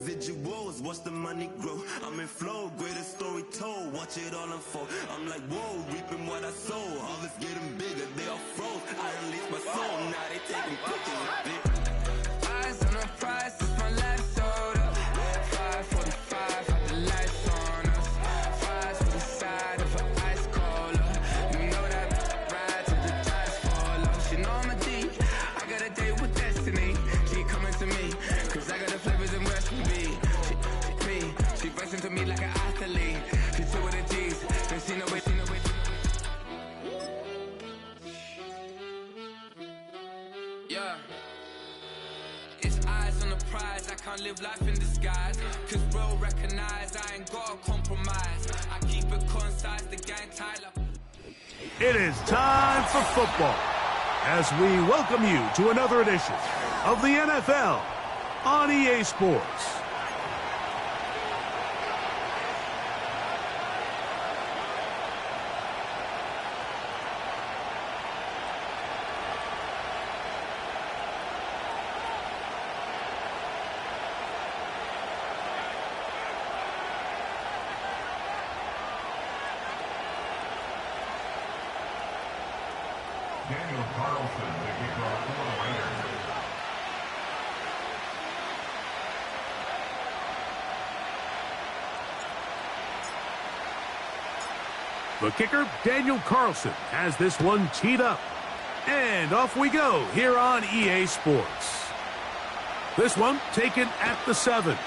Visuals, watch the money grow. I'm in flow, greatest story told. Watch it all unfold. I'm like, whoa, reaping what I sow. Harvest getting bigger, they all froze. I unleashed my soul, now they taking pictures. Eyes on the prize, it's my last order. 5:45, got the lights on us. Fries for the side of an ice cola. You know that ride till the tires fall off. She know I'm a D. I got a date with destiny. She coming to me, cause I got the flavors and recipes. She racing to me like an athlete. She two with the G's, and she know it. Yeah. It's eyes on the prize. I can't live life in disguise. Cause bro recognize I ain't gotta compromise. I keep it concise, the gang tight like. It is time for football as we welcome you to another edition of the NFL on EA Sports. Daniel Carlson, the kickoff for the Raiders. The kicker, Daniel Carlson, has this one teed up. And off we go here on EA Sports. This one taken at the 7.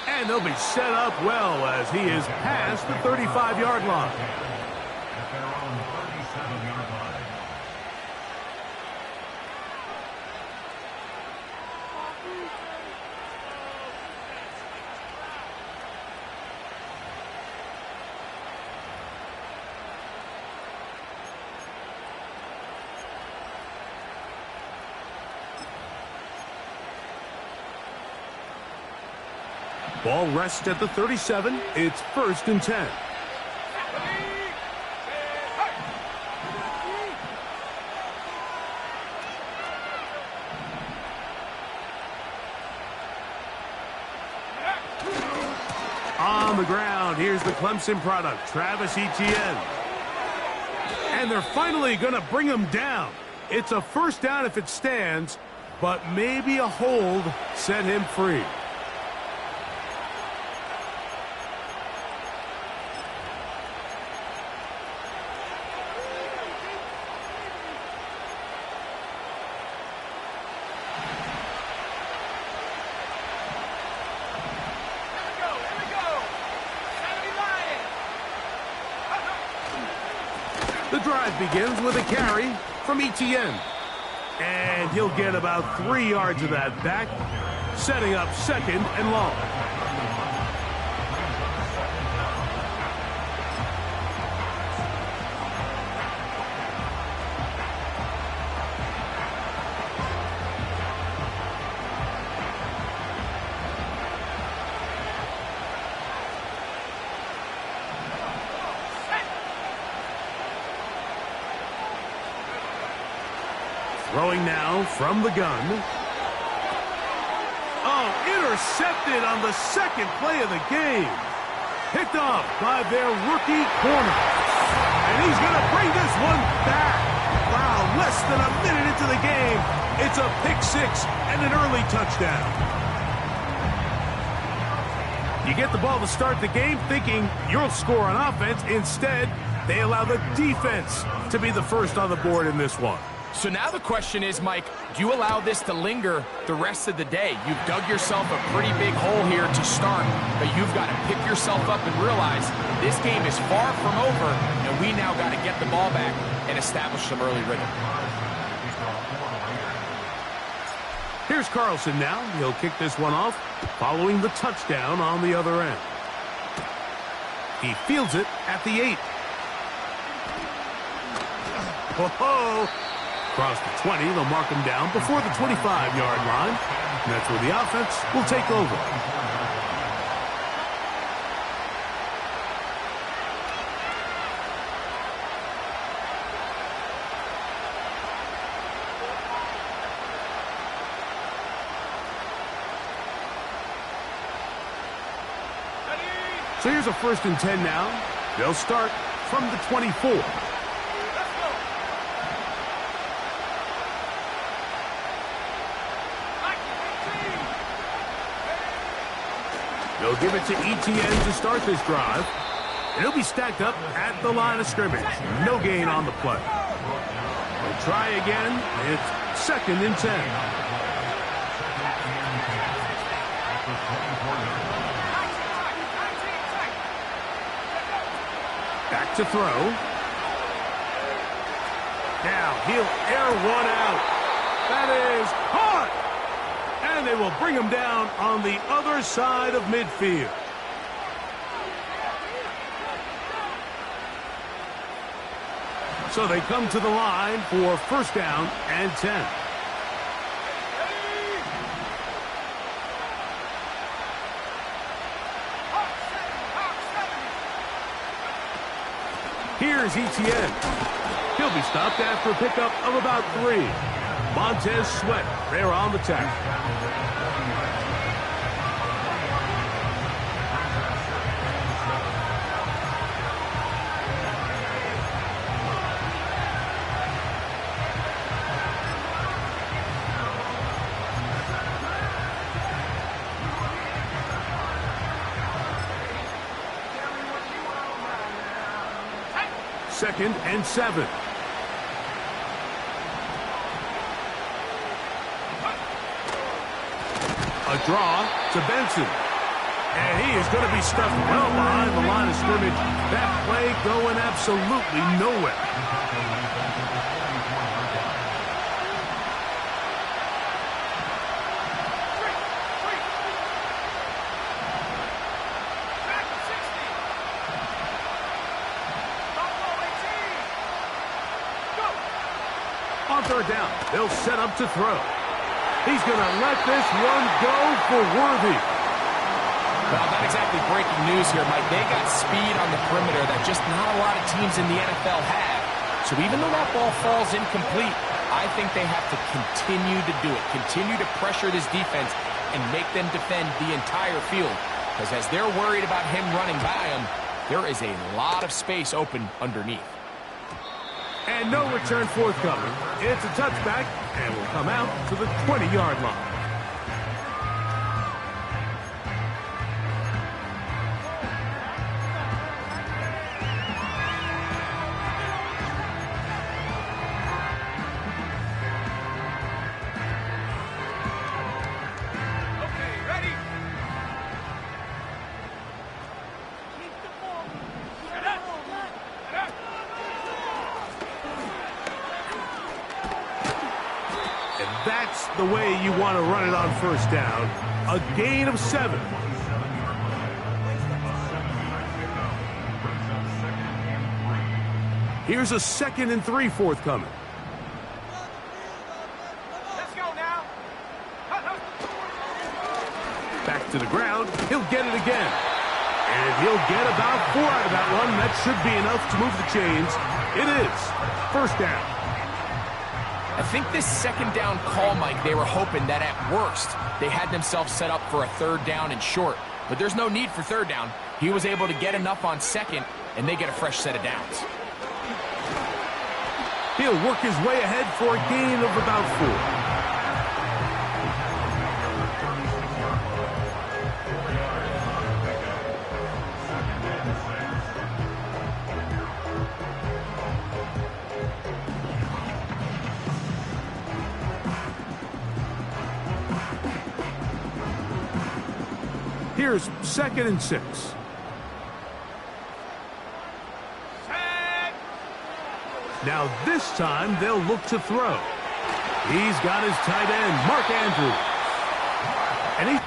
And they'll be set up well as he is past the 35-yard line. At their own 37-yard line. Ball rests at the 37. It's 1st and 10. On the ground, here's the Clemson product, Travis Etienne. And they're finally going to bring him down. It's a first down if it stands, but maybe a hold set him free. The drive begins with a carry from Etienne. And he'll get about 3 yards of that back, setting up 2nd and long. Throwing now from the gun. Oh, intercepted on the 2nd play of the game. Picked off by their rookie corner. And he's going to bring this one back. Wow, less than a minute into the game. It's a pick-6 and an early touchdown. You get the ball to start the game thinking you'll score on offense. Instead, they allow the defense to be the first on the board in this one. So now the question is, Mike, do you allow this to linger the rest of the day? You've dug yourself a pretty big hole here to start, but you've got to pick yourself up and realize this game is far from over, and we now got to get the ball back and establish some early rhythm. Here's Carlson now. He'll kick this one off, following the touchdown on the other end. He fields it at the 8. Ho-ho! Across the 20, they'll mark him down before the 25-yard line. And that's where the offense will take over. So here's a 1st and 10 now. They'll start from the 24. They'll give it to ETN to start this drive. And he'll be stacked up at the line of scrimmage. No gain on the play. They'll try again. It's 2nd and 10. Back to throw. Now he'll air one out. That is hard. And they will bring him down on the other side of midfield. So they come to the line for 1st down and 10. Here's ETN. He'll be stopped after a pickup of about 3. Montez Sweat there on the tackle. 2nd and 7. A draw to Benson. And he is going to be stuffed well behind the line of scrimmage. That play going absolutely nowhere. On 3rd down, they'll set up to throw. He's going to let this one go for Worthy. Well, not exactly breaking news here, Mike. They got speed on the perimeter that just not a lot of teams in the NFL have. So even though that ball falls incomplete, I think they have to continue to do it. Continue to pressure this defense and make them defend the entire field. Because as they're worried about him running by them, there is a lot of space open underneath. And no return forthcoming. It's a touchback and will come out to the 20-yard line. That's the way you want to run it on 1st down. A gain of 7. Here's a 2nd and 3 forthcoming. Let's go now. Back to the ground. He'll get it again. And he'll get about 4 out of that one. That should be enough to move the chains. It is 1st down. I think this 2nd down call, Mike, they were hoping that at worst they had themselves set up for a 3rd down and short. But there's no need for 3rd down. He was able to get enough on 2nd, and they get a fresh set of downs. He'll work his way ahead for a gain of about 4. Here's 2nd and 6. Now this time they'll look to throw. He's got his tight end, Mark Andrews. And he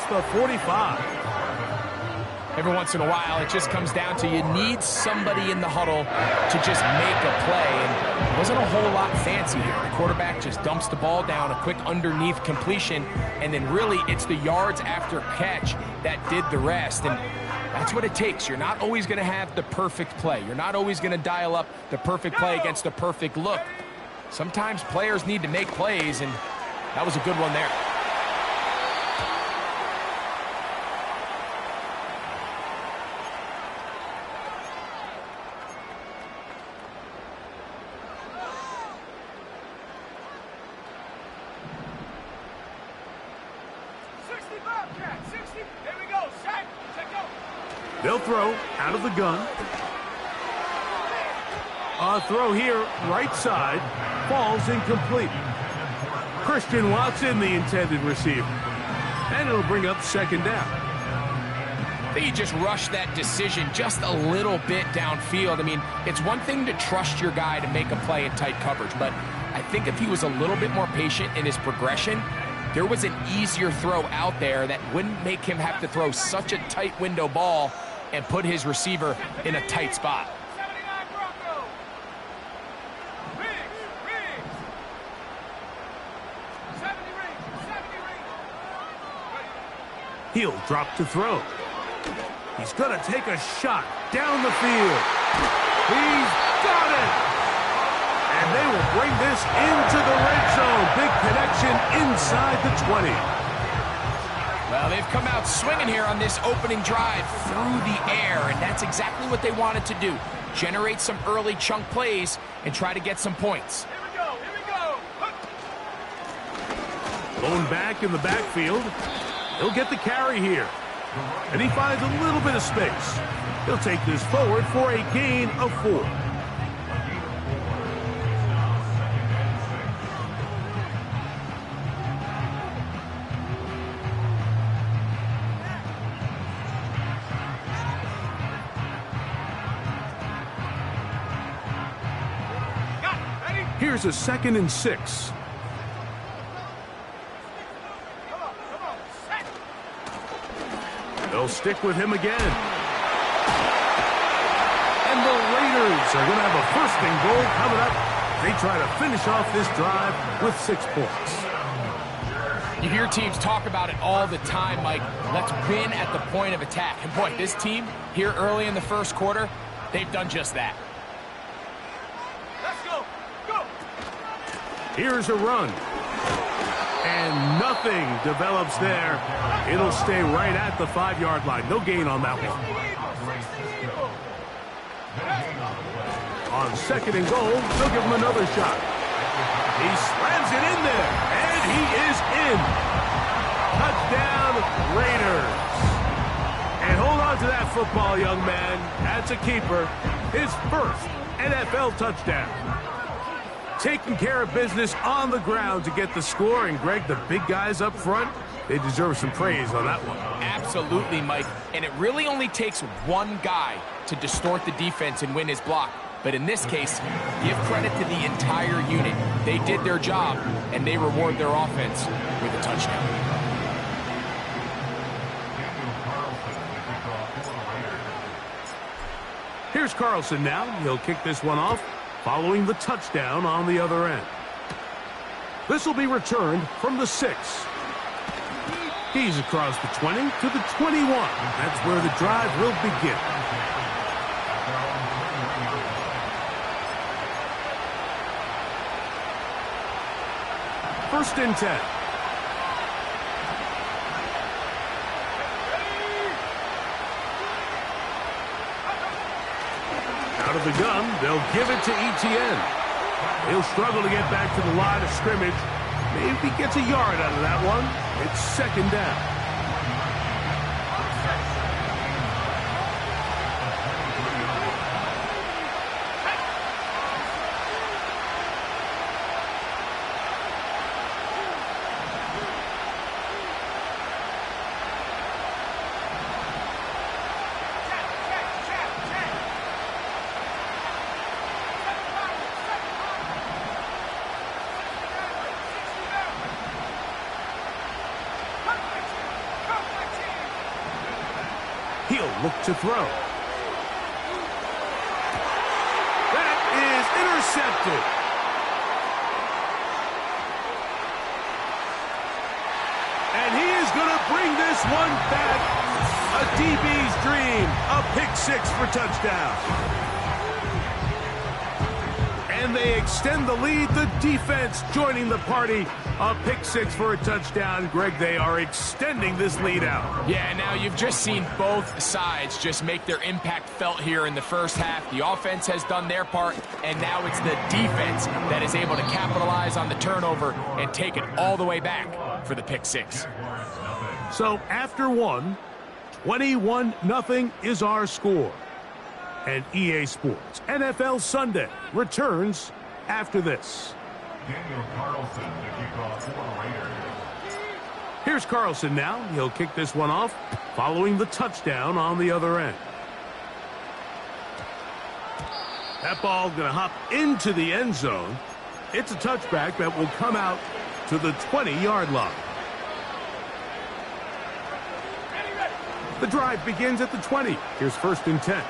the 45. Every once in a while, it just comes down to you need somebody in the huddle to just make a play. And it wasn't a whole lot fancy here. The quarterback just dumps the ball down, a quick underneath completion, and then really it's the yards after catch that did the rest. And that's what it takes. You're not always going to have the perfect play. You're not always going to dial up the perfect play against the perfect look. Sometimes players need to make plays, and that was a good one there. They'll throw out of the gun. A throw here, right side, falls incomplete. Christian Watson, the intended receiver. And it'll bring up second down. I think he just rushed that decision just a little bit downfield. I mean, it's one thing to trust your guy to make a play in tight coverage, but I think if he was a little bit more patient in his progression, there was an easier throw out there that wouldn't make him have to throw such a tight window ball and put his receiver in a tight spot. He'll drop to throw. He's going to take a shot down the field. He's got it! And they will bring this into the red zone. Big connection inside the 20. Well, they've come out swinging here on this opening drive through the air, and that's exactly what they wanted to do. Generate some early chunk plays and try to get some points. Here we go. Lone back in the backfield. He'll get the carry here. And he finds a little bit of space. He'll take this forward for a gain of 4. Here's a 2nd and 6. They'll stick with him again. And the Raiders are going to have a 1st and goal coming up. They try to finish off this drive with 6 points. You hear teams talk about it all the time, Mike. Let's win at the point of attack. And boy, this team here early in the 1st quarter, they've done just that. Let's go. Go. Here's a run. And nothing develops there. It'll stay right at the 5-yard line. No gain on that one. On 2nd and goal, they'll give him another shot. He slams it in there, and he is in. Touchdown, Raiders. And hold on to that football, young man. That's a keeper. His 1st NFL touchdown. Taking care of business on the ground to get the score. And, Greg, the big guys up front, they deserve some praise on that one. Absolutely, Mike. And it really only takes one guy to distort the defense and win his block. But in this case, give credit to the entire unit. They did their job, and they reward their offense with a touchdown. Here's Carlson now. He'll kick this one off, following the touchdown on the other end. This will be returned from the 6. He's across the 20 to the 21. That's where the drive will begin. First and 10. Out of the gun, they'll give it to Etienne. He'll struggle to get back to the line of scrimmage. Maybe gets a yard out of that one. It's 2nd down. He'll look to throw. That is intercepted. And he is going to bring this one back. A DB's dream. A pick-6 for touchdown. And they extend the lead. The defense joining the party. A pick-6 for a touchdown. Greg, they are extending this lead out. Yeah, now you've just seen both sides just make their impact felt here in the first half. The offense has done their part, and now it's the defense that is able to capitalize on the turnover and take it all the way back for the pick-6. So after one, 21-0 is our score. And EA Sports NFL Sunday returns after this. Daniel Carlson to kick off for the Raiders. Here's Carlson now. He'll kick this one off following the touchdown on the other end. That ball going to hop into the end zone. It's a touchback that will come out to the 20-yard line. The drive begins at the 20. Here's 1st and 10.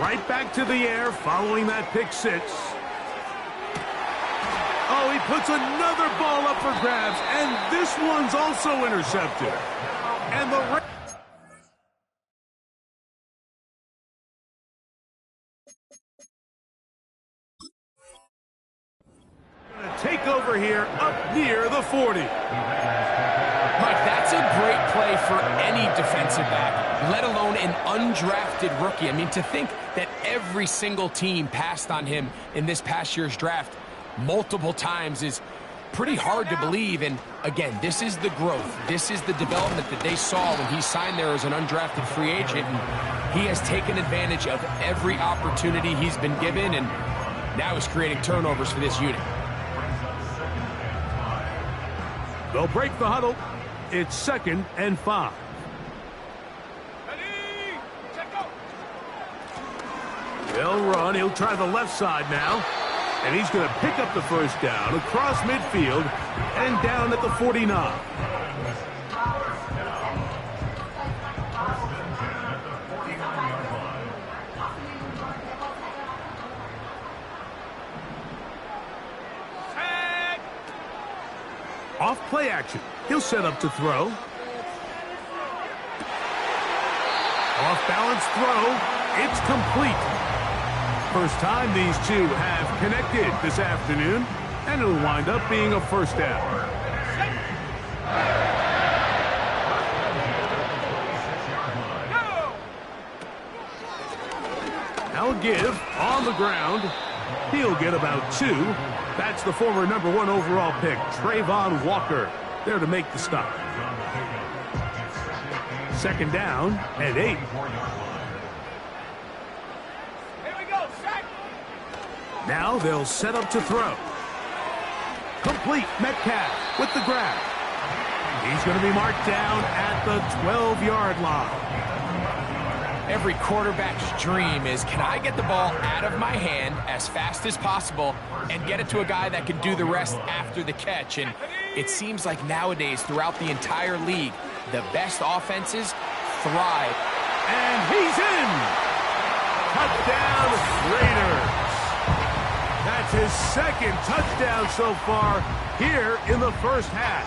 Right back to the air following that pick-6. Oh, he puts another ball up for grabs, and this one's also intercepted. And the take over here up near the 40. Mike, that's a great play for any defensive back, let alone an undrafted rookie. I mean, to think that every single team passed on him in this past year's draft multiple times is pretty hard to believe. And again, this is the growth. This is the development that they saw when he signed there as an undrafted free agent. And he has taken advantage of every opportunity he's been given, and now he's creating turnovers for this unit. They'll break the huddle. It's 2nd and 5. They'll run. He'll try the left side now. And he's going to pick up the first down across midfield and down at the 49. Off play action. He'll set up to throw. Off balance throw. It's complete. First time these two have connected this afternoon, and it'll wind up being a first down. Now a give on the ground. He'll get about 2. That's the former #1 overall pick, Trayvon Walker, there to make the stop. 2nd down and 8. Now they'll set up to throw. Complete. Metcalf with the grab. He's going to be marked down at the 12-yard line. Every quarterback's dream is, can I get the ball out of my hand as fast as possible and get it to a guy that can do the rest after the catch? And it seems like nowadays, throughout the entire league, the best offenses thrive. And he's in! Touchdown, Raiders! That's his 2nd touchdown so far here in the first half.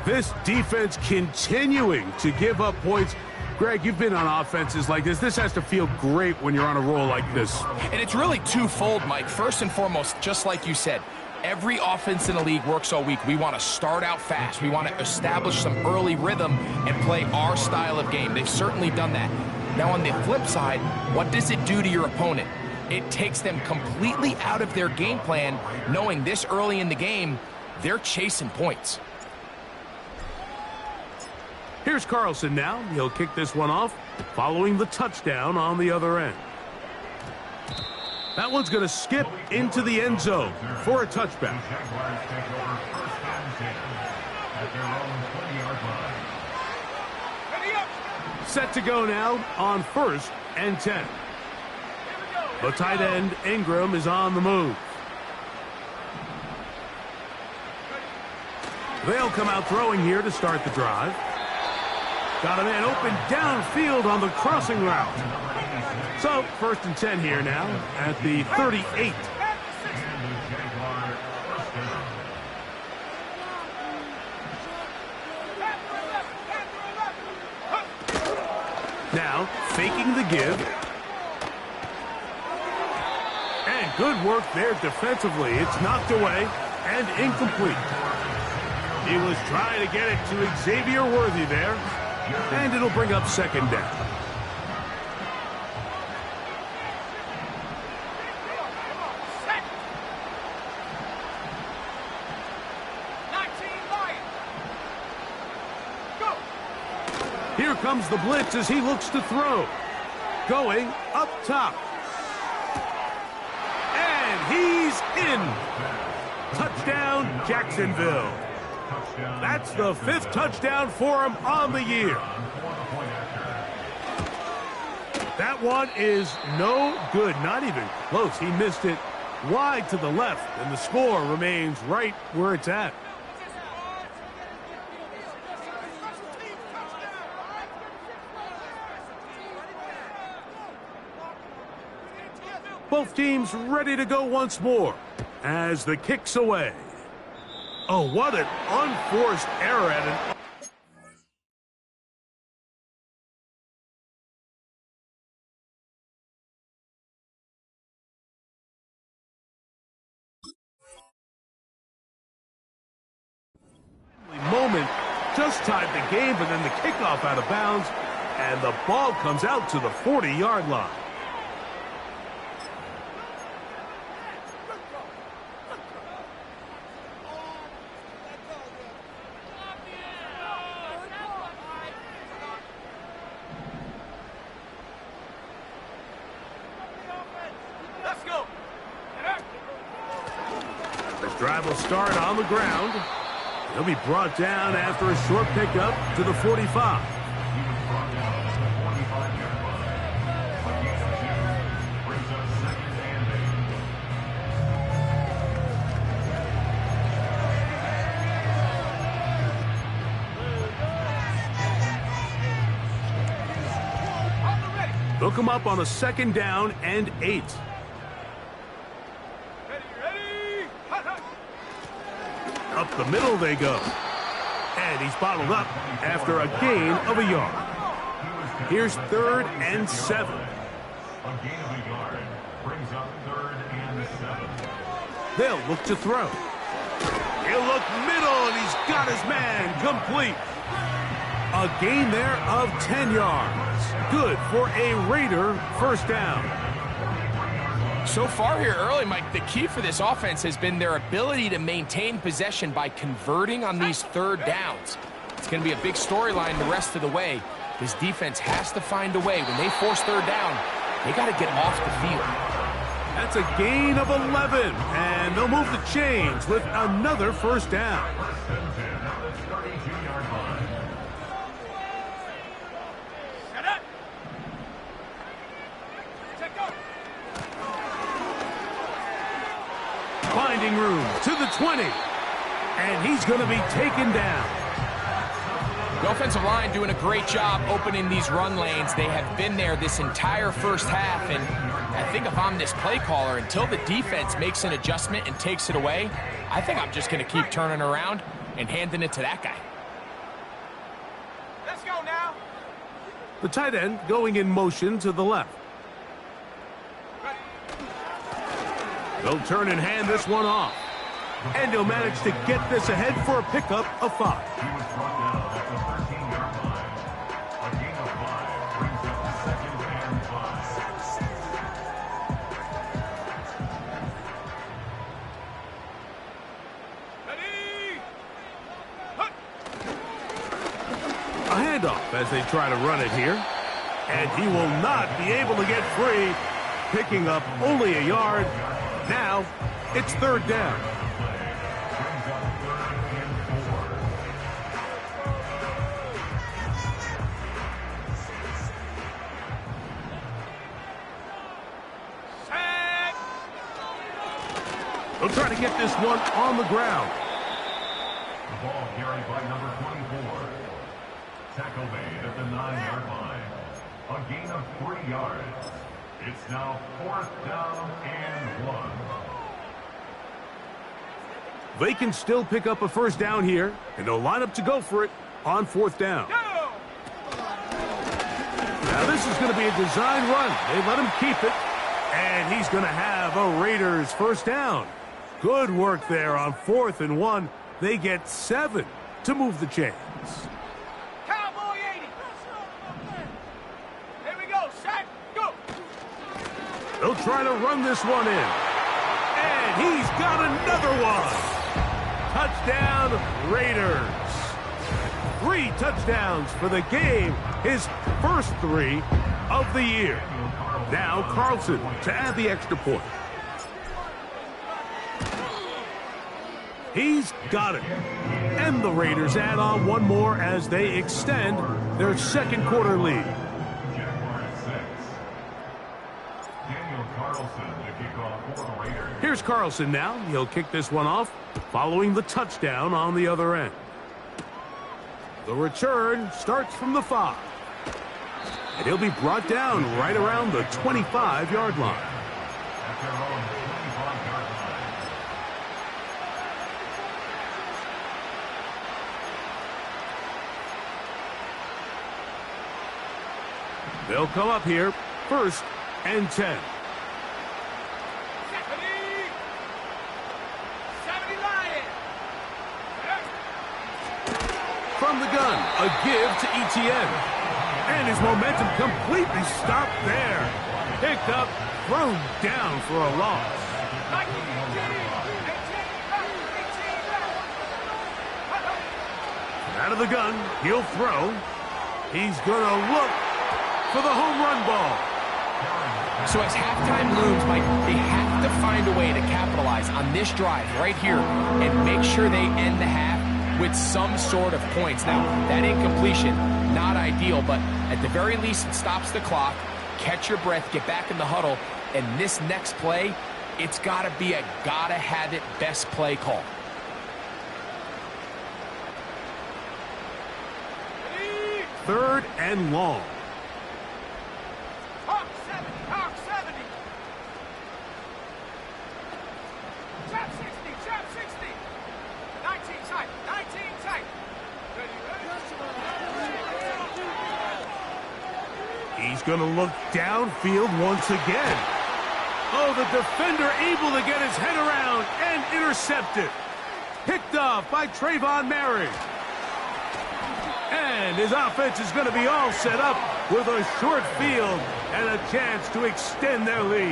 This defense continuing to give up points. Greg, you've been on offenses like this. This has to feel great when you're on a roll like this. And it's really twofold, Mike. First and foremost, just like you said, every offense in the league works all week. We want to start out fast. We want to establish some early rhythm and play our style of game. They've certainly done that. Now, on the flip side, what does it do to your opponent? It takes them completely out of their game plan, knowing this early in the game, they're chasing points. Here's Carlson now. He'll kick this one off following the touchdown on the other end. That one's going to skip into the end zone for a touchback. The Jaguars take over first and 10 at their own 20-yard line. Set to go now on first and 10. The tight end, Ingram, is on the move. They'll come out throwing here to start the drive. Got a man open downfield on the crossing route. So, first and 10 here now at the 38. Now, faking the give. And good work there defensively. It's knocked away and incomplete. He was trying to get it to Xavier Worthy there. And it'll bring up second down. Here comes the blitz as he looks to throw. Going up top. And he's in. Touchdown, Jacksonville. That's the 5th touchdown for him on the year. That one is no good, not even close. He missed it wide to the left, and the score remains right where it's at. Both teams ready to go once more as the kick's away. Oh, what an unforced error at an... moment. Just tied the game, but then the kickoff out of bounds, and the ball comes out to the 40-yard line. Drive will start on the ground. He'll be brought down after a short pickup to the 45. He was brought down at the 45-yard line. A gain of 2 brings up second and 8. They'll come up on a second down and 8. Up the middle they go. And he's bottled up after a gain of a yard. Here's 3rd and 7. A gain of a yard brings up 3rd and 7. They'll look to throw. He'll look middle, and he's got his man complete. A gain there of 10 yards. Good for a Raider first down. So far here early, Mike, the key for this offense has been their ability to maintain possession by converting on these 3rd downs. It's going to be a big storyline the rest of the way. This defense has to find a way. When they force 3rd down, they got to get off the field. That's a gain of 11, and they'll move the chains with another first down. Finding room to the 20, and he's going to be taken down. The offensive line doing a great job opening these run lanes. They have been there this entire first half, and I think if I'm this play caller, until the defense makes an adjustment and takes it away, I think I'm just going to keep turning around and handing it to that guy. Let's go now. The tight end going in motion to the left. They'll turn and hand this one off. And he'll manage to get this ahead for a pickup of 5. He was brought down at the 13-yard line. A gain of 5 brings up 2nd and 5. Ready? A handoff as they try to run it here. And he will not be able to get free. picking up only a yard. Now it's third down. Brings up 3rd and 4. They'll try to get this one on the ground. The ball carried by number 24. Tackle made at the 9-yard line. A gain of 3 yards. It's now 4th down and 1. They can still pick up a first down here, and they'll line up to go for it on 4th down. Now this is going to be a design run. They let him keep it, and he's going to have a Raiders first down. Good work there on 4th and 1. They get 7 to move the chains. Cowboy 80. Here we go, set, go. They'll try to run this one in. And he's got another one. Touchdown, Raiders. 3 touchdowns for the game. His first 3 of the year. Now Carlson to add the extra point. He's got it. And the Raiders add on one more as they extend their second quarter lead. Jaguar at 6. Daniel Carlson to kick off for the Raiders. Here's Carlson now. He'll kick this one off following the touchdown on the other end. The return starts from the 5. And he'll be brought down right around the 25-yard line. At their own 25-yard line. They'll come up here, 1st and 10. 70 Lion. From the gun, a give to Etienne. And his momentum completely stopped there. Picked up, thrown down for a loss. Out of the gun, he'll throw. He's going to look for the home run ball. So as halftime looms, Mike, they have to find a way to capitalize on this drive right here and make sure they end the half with some sort of points. Now, that incompletion, not ideal, but at the very least, it stops the clock. Catch your breath, get back in the huddle, and this next play, it's got to be a gotta-have-it best play call. Third and long. Hawk 70, Hawk 70. Chop 60, chop 60. 19 tight, 19 tight. He's going to look downfield once again. Oh, the defender able to get his head around and intercepted. Picked off by Trayvon Merrick. And his offense is going to be all set up with a short field and a chance to extend their lead.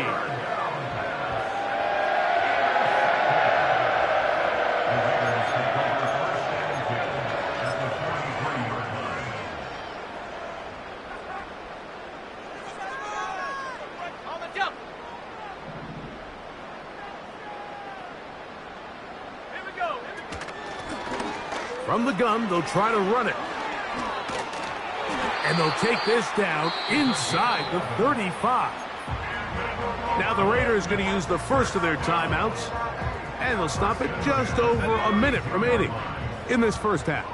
On the jump. Here we go, here we go. From the gun, they'll try to run it. And they'll take this down inside the 35. Now the Raiders going to use the first of their timeouts. And they'll stop it just over a minute remaining in this first half.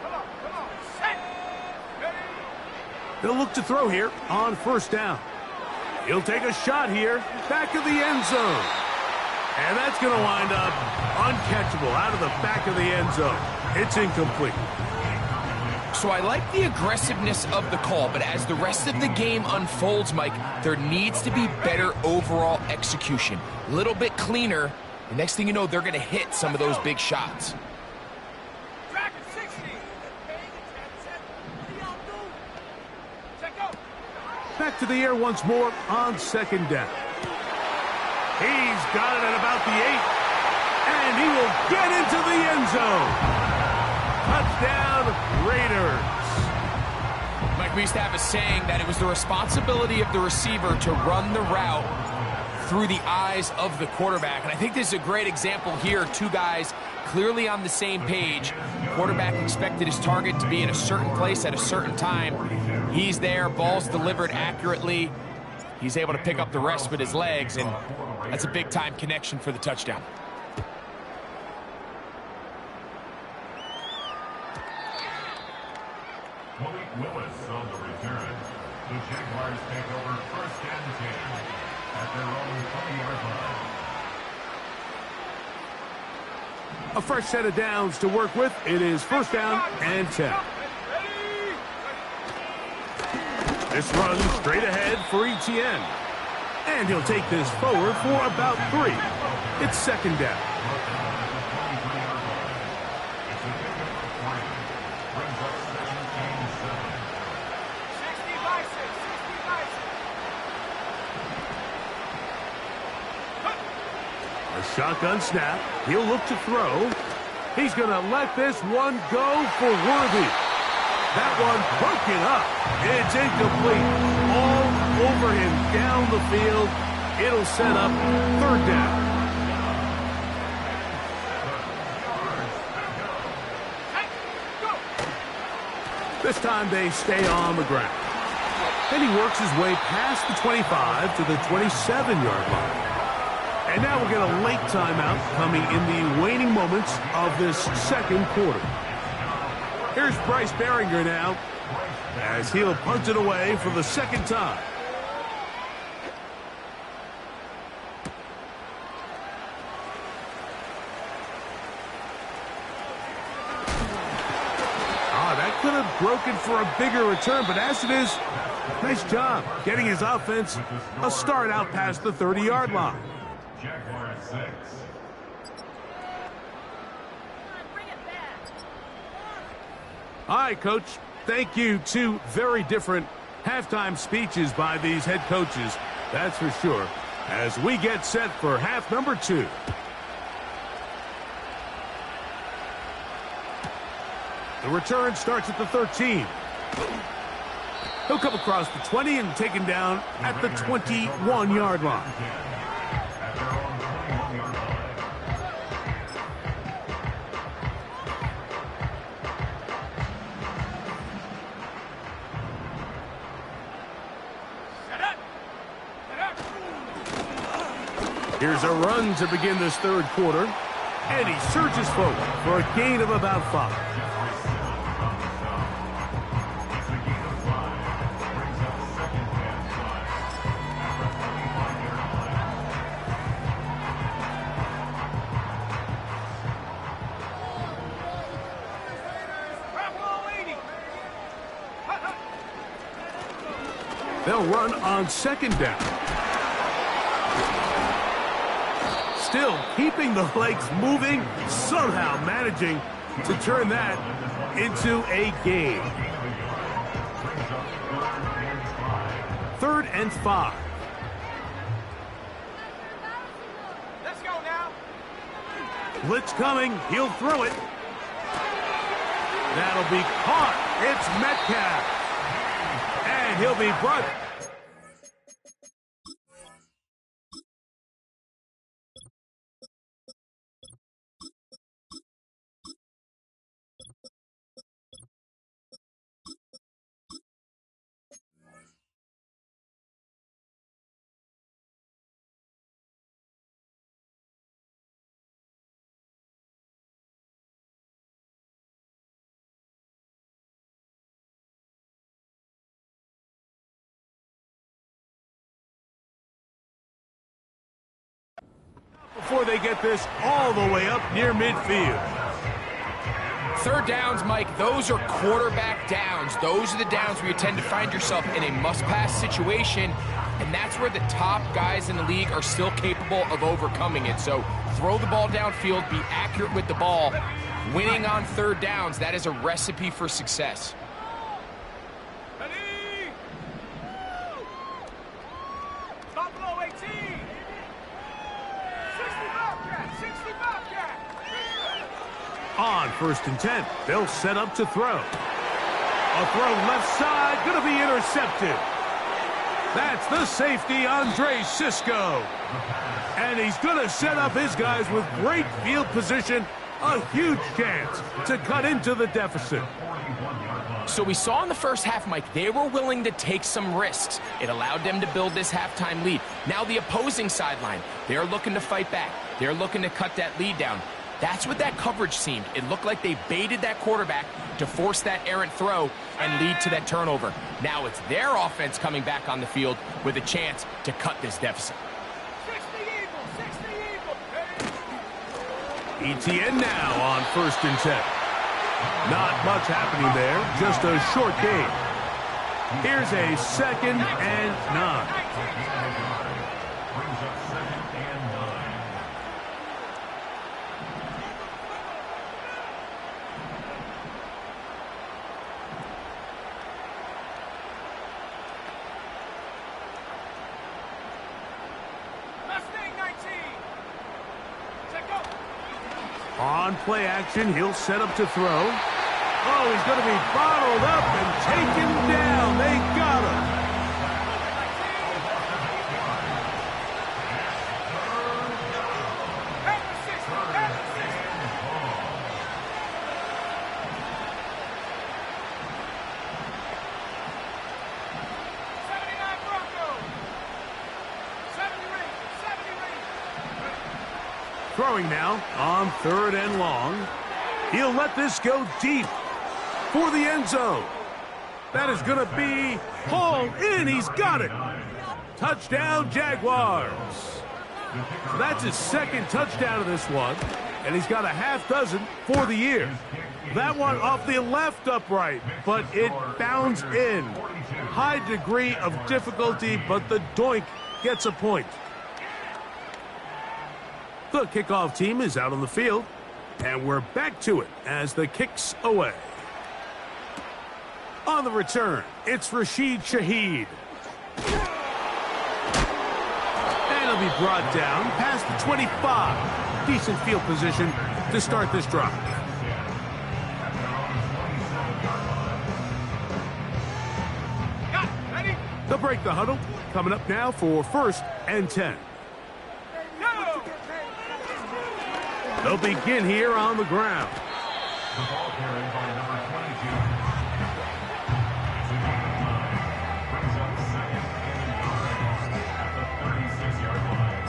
Come on, set. Ready. They'll look to throw here on first down. He'll take a shot here, back of the end zone. And that's going to wind up uncatchable out of the back of the end zone. It's incomplete. So I like the aggressiveness of the call, but as the rest of the game unfolds, Mike, there needs to be better overall execution. A little bit cleaner. The next thing you know, they're going to hit some of those big shots. Dragon 60. Check go. Back to the air once more on second down. He's got it at about the 8. And he will get into the end zone. Touchdown, Raiders. Mike, Mike, we used to have a saying that it was the responsibility of the receiver to run the route through the eyes of the quarterback. And I think this is a great example here. Two guys clearly on the same page. Quarterback expected his target to be in a certain place at a certain time. He's there, ball's delivered accurately. He's able to pick up the rest with his legs, and that's a big-time connection for the touchdown. Willis on the return. The Jaguars take over 1st and 10 at their own 20-yard line. A fresh set of downs to work with. It is 1st down and 10. This runs straight ahead for Etienne. And he'll take this forward for about 3. It's 2nd down. Shotgun snap. He'll look to throw. He's going to let this one go for Worthy. That one broken up. It's incomplete. All over him down the field. It'll set up 3rd down. This time they stay on the ground. Then he works his way past the 25 to the 27-yard line. And now we'll get a late timeout coming in the waning moments of this 2nd quarter. Here's Bryce Behringer now as he'll punt it away for the 2nd time. That could have broken for a bigger return, but as it is, nice job getting his offense a start out past the 30-yard line. Jaguar 6. All right, Coach. Thank you. 2 very different halftime speeches by these head coaches, that's for sure, as we get set for half number 2. The return starts at the 13. He'll come across the 20 and taken down at the 21-yard line. Here's a run to begin this 3rd quarter, and he surges forward for a gain of about 5. They'll run on 2nd down. Still keeping the legs moving, somehow managing to turn that into a gain. 3rd and 5. Let's go now. Blitz coming. He'll throw it. That'll be caught. It's Metcalf. And he'll be brought. Before they get this all the way up near midfield. 3rd downs, Mike, those are quarterback downs. Those are the downs where you tend to find yourself in a must-pass situation, and that's where the top guys in the league are still capable of overcoming it. So throw the ball downfield, be accurate with the ball. Winning on 3rd downs, that is a recipe for success. Buffalo 18. 65 cat. On 1st and 10, they'll set up to throw. A throw left side, going to be intercepted. That's the safety, Andre Sisco. And he's going to set up his guys with great field position. A huge chance to cut into the deficit. So we saw in the first half, Mike, they were willing to take some risks. It allowed them to build this halftime lead. Now the opposing sideline, they're looking to fight back. They're looking to cut that lead down. That's what that coverage seemed. It looked like they baited that quarterback to force that errant throw and lead to that turnover. Now it's their offense coming back on the field with a chance to cut this deficit. 60 Eagle. ETN now on 1st and 10. Not much happening there, just a short game. Here's a 2nd and 9. On play action, he'll set up to throw. Oh, he's going to be bottled up and taken down. They got him. Throwing now on 3rd and long. He'll let this go deep for the end zone. That is going to be hauled in. He's got it. Touchdown, Jaguars. So that's his 2nd touchdown of this one, and he's got a half dozen for the year. That one off the left upright, but it bounds in. High degree of difficulty, but the doink gets a point. The kickoff team is out on the field, and we're back to it as the kick's away. On the return, it's Rashid Shaheed. And he'll be brought down past the 25. Decent field position to start this drive. They'll break the huddle. Coming up now for 1st and 10. They'll begin here on the ground. The ball carried by number 22. Brings up 2nd and 9 at the 36-yard line.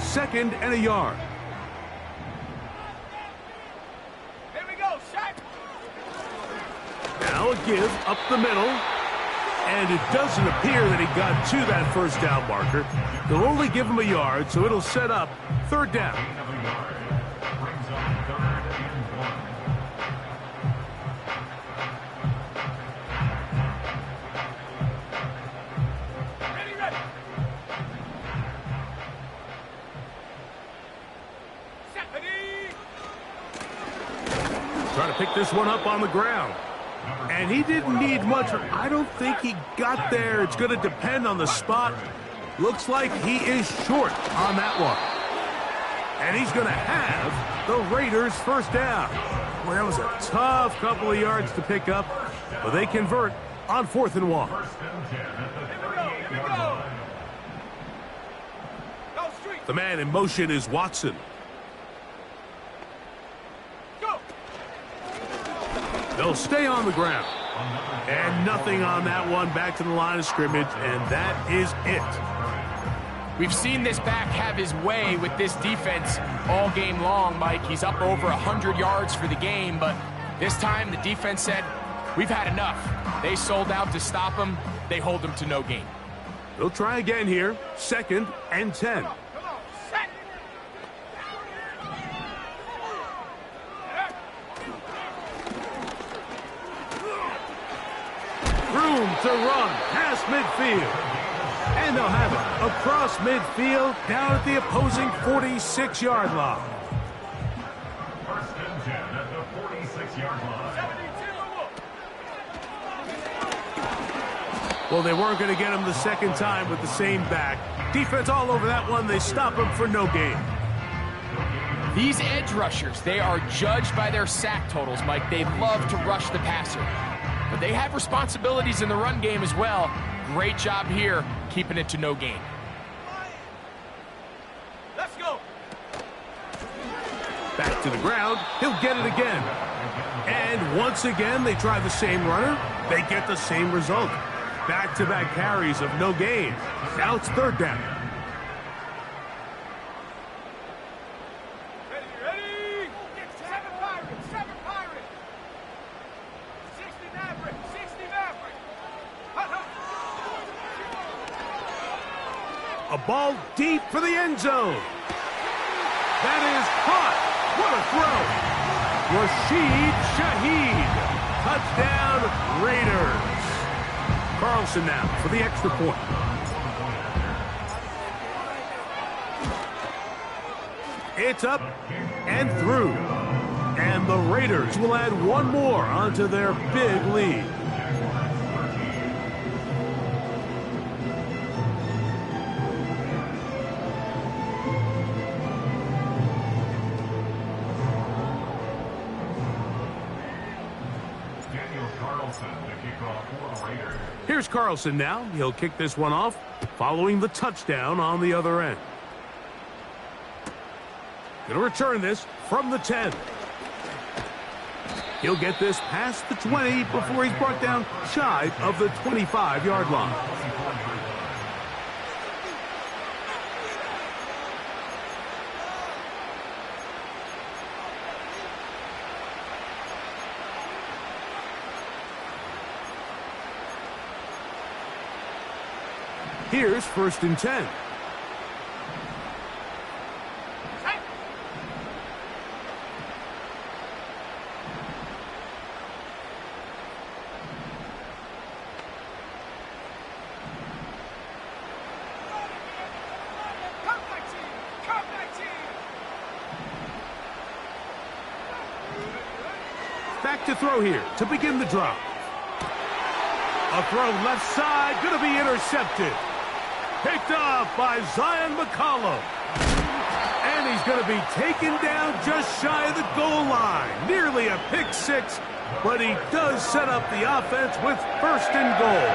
2nd and a yard. Here we go, shot. Now a give up the middle. And it doesn't appear that he got to that 1st down marker. They'll only give him a yard, so it'll set up 3rd down. Brings up 3rd and 1. Ready. Trying to pick this one up on the ground. And he didn't need much. I don't think he got there. It's going to depend on the spot. Looks like he is short on that one. And he's going to have the Raiders' 1st down. Well, that was a tough couple of yards to pick up, but they convert on 4th and 1. The man in motion is Watson. They'll stay on the ground. And nothing on that one. Back to the line of scrimmage, and that is it. We've seen this back have his way with this defense all game long, Mike. He's up over 100 yards for the game, but this time the defense said, we've had enough. They sold out to stop him. They hold him to no gain. They'll try again here. 2nd and 10. Room to run past midfield. And they'll have it across midfield down at the opposing 46-yard line. 1st and 10 at the 46-yard line. Well, they weren't going to get him the 2nd time with the same back. Defense all over that one. They stop him for no gain. These edge rushers, they are judged by their sack totals, Mike. They love to rush the passer. But they have responsibilities in the run game as well. Great job here, keeping it to no gain. Let's go. Back to the ground. He'll get it again. And once again, they try the same runner. They get the same result. Back-to-back carries of no gain. Now it's third down. Ready? 7 Pirates, 7 Pirates. 60 Maverick, 60 Maverick. A ball deep for the end zone. That is caught. What a throw. Rashid Shaheed. Touchdown, Raiders. Carlson now for the extra point. It's up and through. And the Raiders will add one more onto their big lead. Here's Carlson now. He'll kick this one off, following the touchdown on the other end. Going to return this from the 10. He'll get this past the 20 before he's brought down shy of the 25-yard line. Here's first and 10. Back to throw here to begin the drive. A throw left side, going to be intercepted. Picked off by Zion McCollum. And he's going to be taken down just shy of the goal line. Nearly a pick six, but he does set up the offense with first and goal.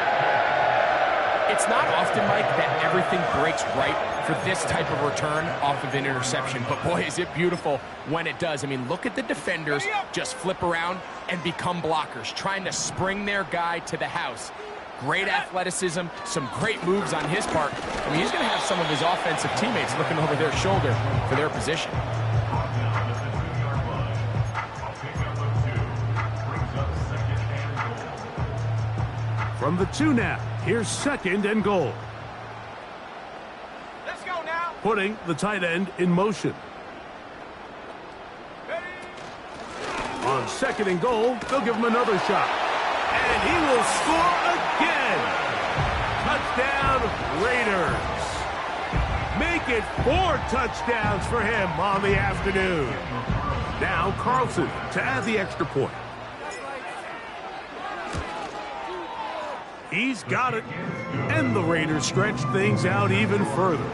It's not often, Mike, that everything breaks right for this type of return off of an interception. But boy, is it beautiful when it does. I mean, look at the defenders just flip around and become blockers, trying to spring their guy to the house. Great athleticism, some great moves on his part. I mean, he's going to have some of his offensive teammates looking over their shoulder for their position. From the 2 now, here's second and goal. Let's go now. Putting the tight end in motion. Ready? On second and goal, they'll give him another shot. And he will score again. Touchdown, Raiders. Make it 4 touchdowns for him on the afternoon. Now Carlson to add the extra point. He's got it. And the Raiders stretch things out even further.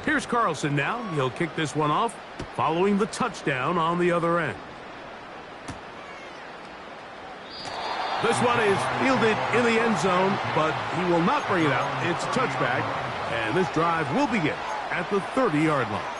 Here's Carlson now. He'll kick this one off, following the touchdown on the other end. This one is fielded in the end zone, but he will not bring it out. It's a touchback, and this drive will begin at the 30-yard line.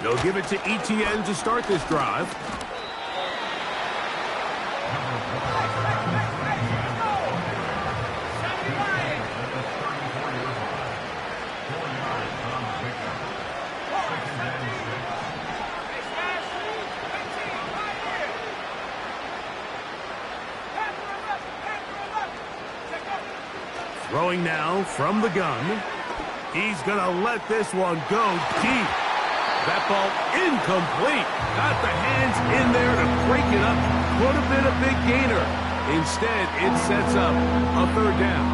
They'll give it to ETN to start this drive. Throwing now from the gun. He's going to let this one go deep. That ball incomplete. Got the hands in there to break it up. Would have been a big gainer. Instead, it sets up a third down.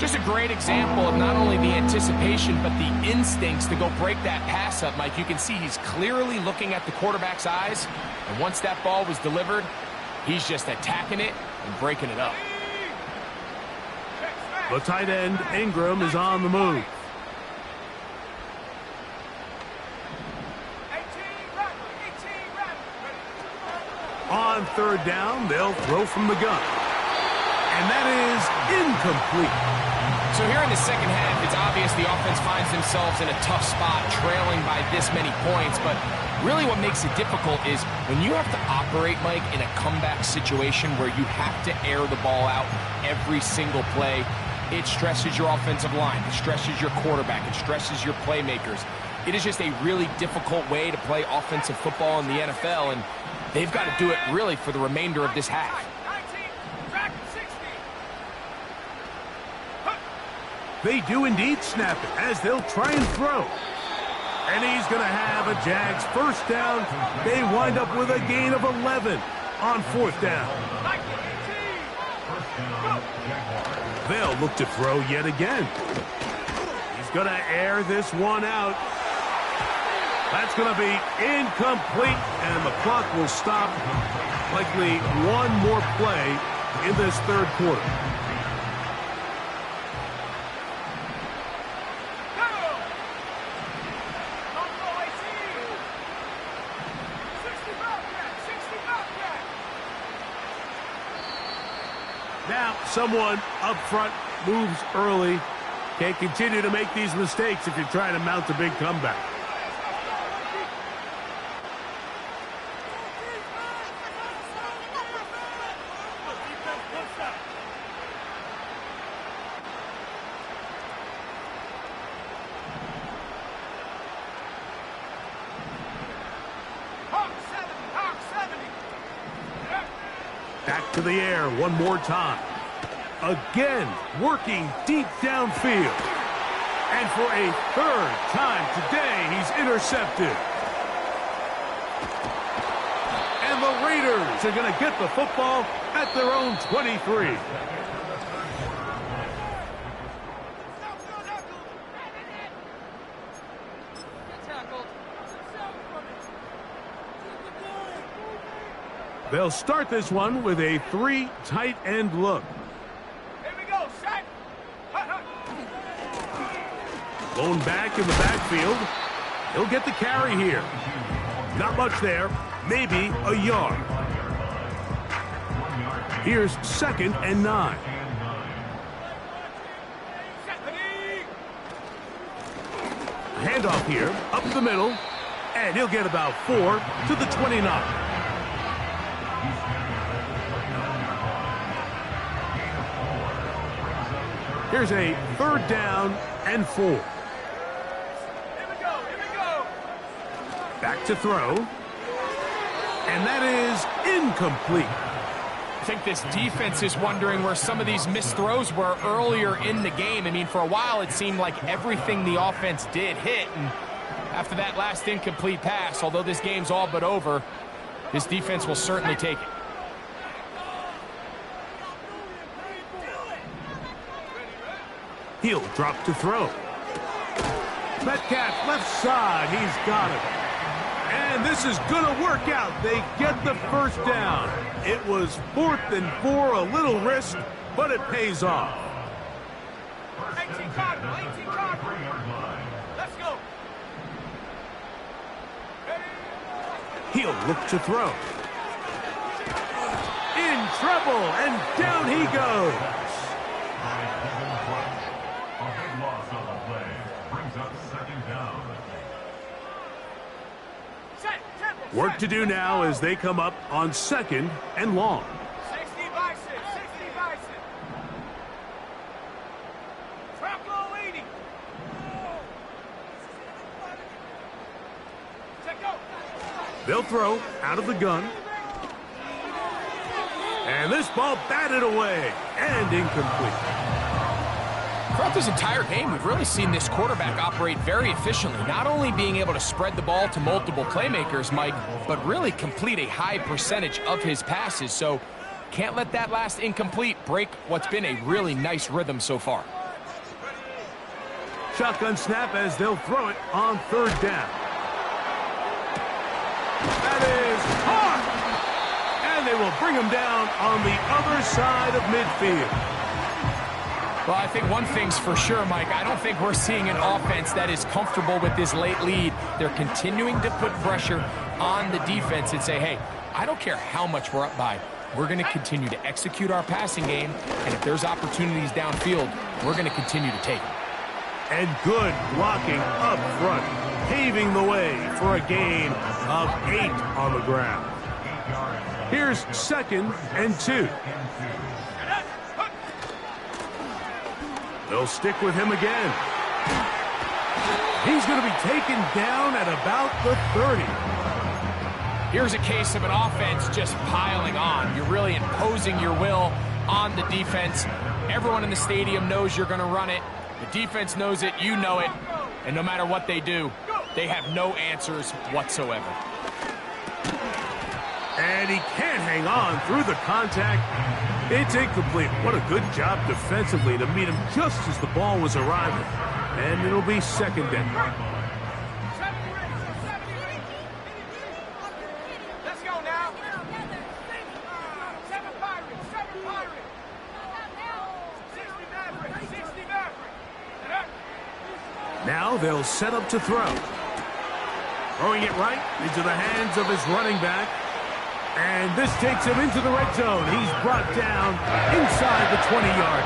Just a great example of not only the anticipation, but the instincts to go break that pass up, Mike. You can see he's clearly looking at the quarterback's eyes, and once that ball was delivered, he's just attacking it and breaking it up. The tight end, Ingram, is on the move. On third down, they'll throw from the gun. And that is incomplete. So here in the second half, it's obvious the offense finds themselves in a tough spot, trailing by this many points. But really what makes it difficult is when you have to operate, Mike, in a comeback situation where you have to air the ball out every single play, it stresses your offensive line, it stresses your quarterback, it stresses your playmakers. It is just a really difficult way to play offensive football in the NFL, and they've got to do it really for the remainder of this half. They do indeed snap it as they'll try and throw. And he's going to have a Jags first down. They wind up with a gain of 11 on fourth down. They'll look to throw yet again. He's going to air this one out. That's going to be incomplete, and the clock will stop. Likely one more play in this third quarter. Now, someone up front moves early. Can't continue to make these mistakes if you're trying to mount a big comeback. Back to the air one more time. Again, working deep downfield. And for a third time today, he's intercepted. And the Raiders are going to get the football at their own 23. They'll start this one with a three tight end look. Here we go, set. Blown back in the backfield. He'll get the carry here. Not much there. Maybe a yard. Here's 2nd and 9. Handoff here, up the middle, and he'll get about 4 to the 29. Here's a 3rd down and 4. Here we go. Back to throw. And that is incomplete. I think this defense is wondering where some of these missed throws were earlier in the game. I mean, for a while it seemed like everything the offense did hit, and after that last incomplete pass, although this game's all but over, this defense will certainly take it. He'll drop to throw. Metcalf left side. He's got it. And this is going to work out. They get the first down. It was 4th and 4, a little risk, but it pays off. 18 Cardinal. Let's go. He'll look to throw. In trouble, and down he goes. Work to do now as they come up on 2nd and long. 60 Bison. Traplow 80. Check go. They'll throw out of the gun. And this ball batted away and incomplete. Throughout this entire game, we've really seen this quarterback operate very efficiently, not only being able to spread the ball to multiple playmakers, Mike, but really complete a high percentage of his passes. So can't let that last incomplete break what's been a really nice rhythm so far. shotgun snap as they'll throw it on third down. That is hard! And they will bring him down on the other side of midfield. Well, I think one thing's for sure, Mike. I don't think we're seeing an offense that is comfortable with this late lead. They're continuing to put pressure on the defense and say, hey, I don't care how much we're up by. We're going to continue to execute our passing game, and if there's opportunities downfield, we're going to continue to take them. And good blocking up front, paving the way for a gain of 8 on the ground. Here's 2nd and 2. They'll stick with him again. He's going to be taken down at about the 30. Here's a case of an offense just piling on. You're really imposing your will on the defense. Everyone in the stadium knows you're going to run it. The defense knows it, you know it, and no matter what they do, they have no answers whatsoever. And he can't hang on through the contact. It's incomplete. What a good job defensively to meet him just as the ball was arriving. And it'll be 2nd down. Let's go now. 7 Pirates, 7 Pirates. 60 Maverick, 60 Maverick. Now they'll set up to throw. Throwing it right into the hands of his running back. And this takes him into the red zone. He's brought down inside the 20-yard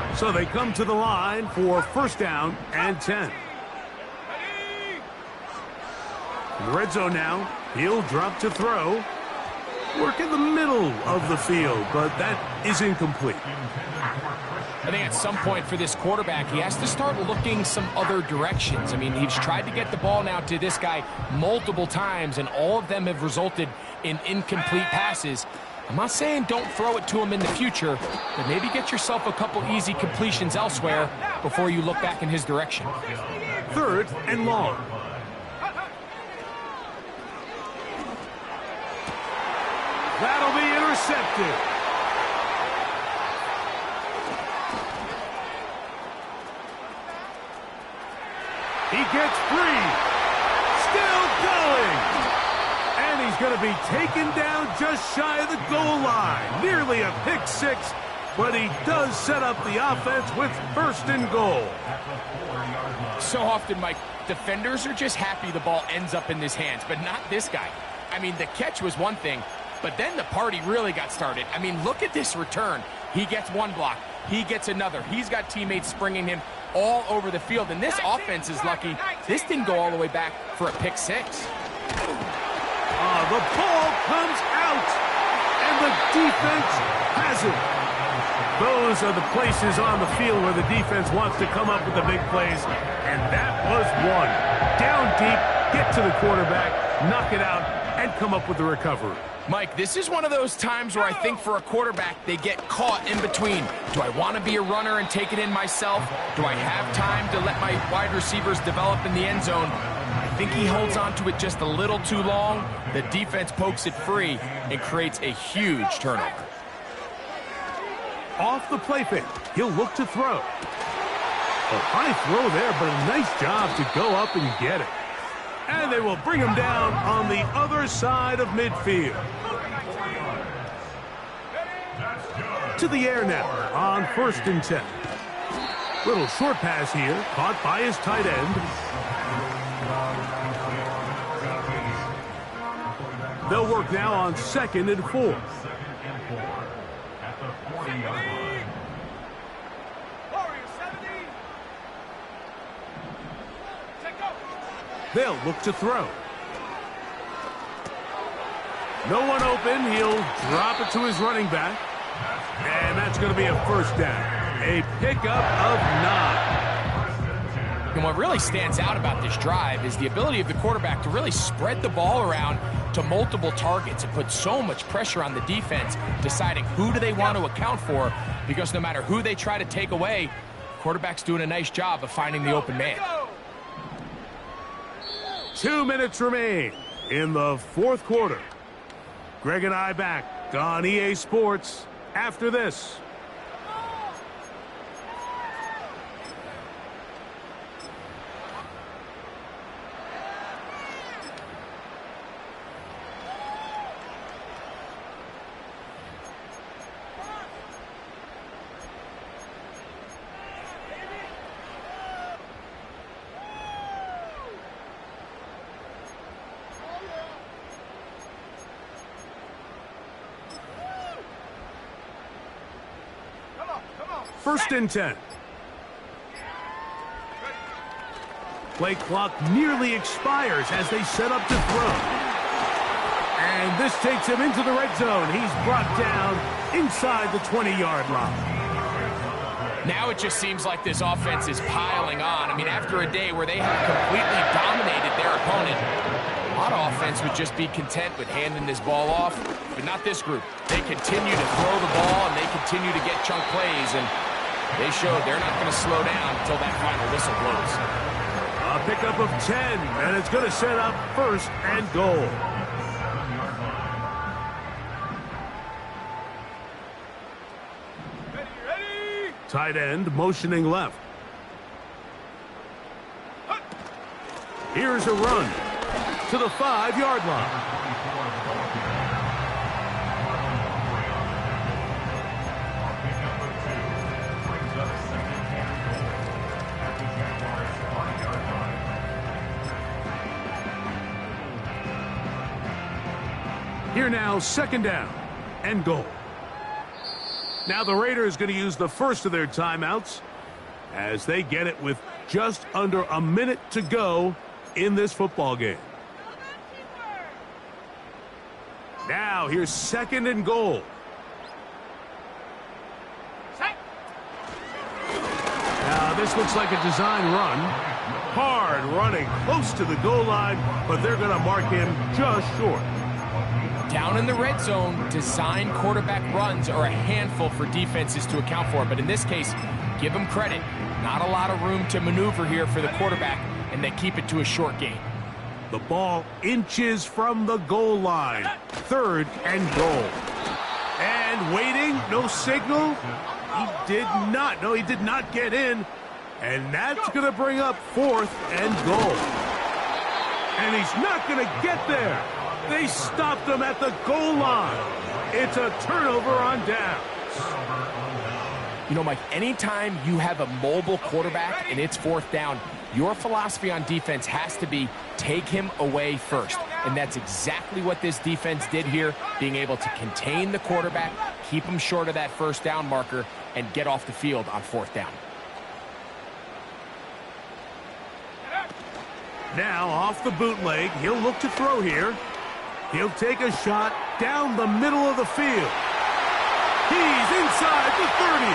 line. So they come to the line for 1st down and 10. In the red zone now, he'll drop to throw. Work in the middle of the field, but that is incomplete. I think at some point for this quarterback, he has to start looking some other directions. I mean, he's tried to get the ball now to this guy multiple times, and all of them have resulted in incomplete passes. I'm not saying don't throw it to him in the future, but maybe get yourself a couple easy completions elsewhere before you look back in his direction. 3rd and long. That'll be intercepted. He gets free. Still going. And he's going to be taken down just shy of the goal line. Nearly a pick 6, but he does set up the offense with 1st and goal. So often, Mike, defenders are just happy the ball ends up in his hands, but not this guy. I mean, the catch was one thing, but then the party really got started. I mean, look at this return. He gets one block. He gets another. He's got teammates springing him all over the field, and this offense is lucky. This didn't go all the way back for a pick 6. The ball comes out, and the defense has it. Those are the places on the field where the defense wants to come up with the big plays, and that was one. Down deep, get to the quarterback, knock it out, and come up with the recovery. Mike, this is one of those times where I think for a quarterback, they get caught in between. Do I want to be a runner and take it in myself? Do I have time to let my wide receivers develop in the end zone? I think he holds on to it just a little too long. The defense pokes it free and creates a huge turnover. Off the play fake, he'll look to throw. A high throw there, but a nice job to go up and get it. And they will bring him down on the other side of midfield. To the air now on 1st and 10. Little short pass here, caught by his tight end. They'll work now on 2nd and 4. At the 40-yard line. They'll look to throw. No one open. He'll drop it to his running back. And that's going to be a 1st down. A pickup of 9. And what really stands out about this drive is the ability of the quarterback to really spread the ball around to multiple targets and put so much pressure on the defense, deciding who do they want to account for, because no matter who they try to take away, the quarterback's doing a nice job of finding the open man. 2 minutes remain in the 4th quarter. Greg and I back on EA Sports after this. First and 10. Play clock nearly expires as they set up to throw. And this takes him into the red zone. He's brought down inside the 20-yard line. Now it just seems like this offense is piling on. I mean, after a day where they have completely dominated their opponent, a lot of offense would just be content with handing this ball off, but not this group. They continue to throw the ball, and they continue to get chunk plays, and they showed they're not going to slow down until that final whistle blows. A pickup of 10, and it's going to set up first and goal. Tight end motioning left. Here's a run to the 5-yard line. Here now, second down and goal. Now the Raiders going to use the first of their timeouts as they get it with just under a minute to go in this football game. Now here's second and goal. Now this looks like a design run. Hard running close to the goal line, but they're going to mark him just short. Down in the red zone, design quarterback runs are a handful for defenses to account for. But in this case, give them credit. Not a lot of room to maneuver here for the quarterback, and they keep it to a short gain. The ball inches from the goal line. Third and goal. And waiting, no signal. He did not get in. And that's going to bring up fourth and goal. And he's not going to get there. They stopped him at the goal line. It's a turnover on downs. You know, Mike, anytime you have a mobile quarterback and it's fourth down, your philosophy on defense has to be take him away first. And that's exactly what this defense did here, being able to contain the quarterback, keep him short of that first down marker, and get off the field on fourth down. Now off the bootleg, he'll look to throw here. He'll take a shot down the middle of the field. He's inside the 30.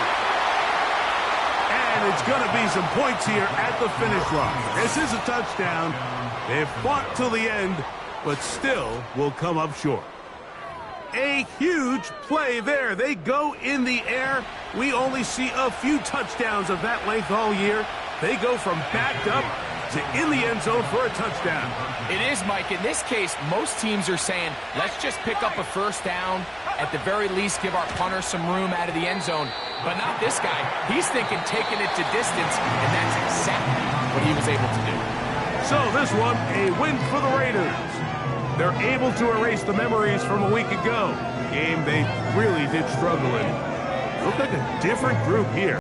And it's going to be some points here at the finish line. This is a touchdown. They've fought till the end, but still will come up short. A huge play there. They go in the air. We only see a few touchdowns of that length all year. They go from backed up to in the end zone for a touchdown. It is, Mike. In this case, most teams are saying, let's just pick up a first down. At the very least, give our punter some room out of the end zone. But not this guy. He's thinking taking it to distance, and that's exactly what he was able to do. So this one, a win for the Raiders. They're able to erase the memories from a week ago. Game they really did struggle in. Looked like a different group here.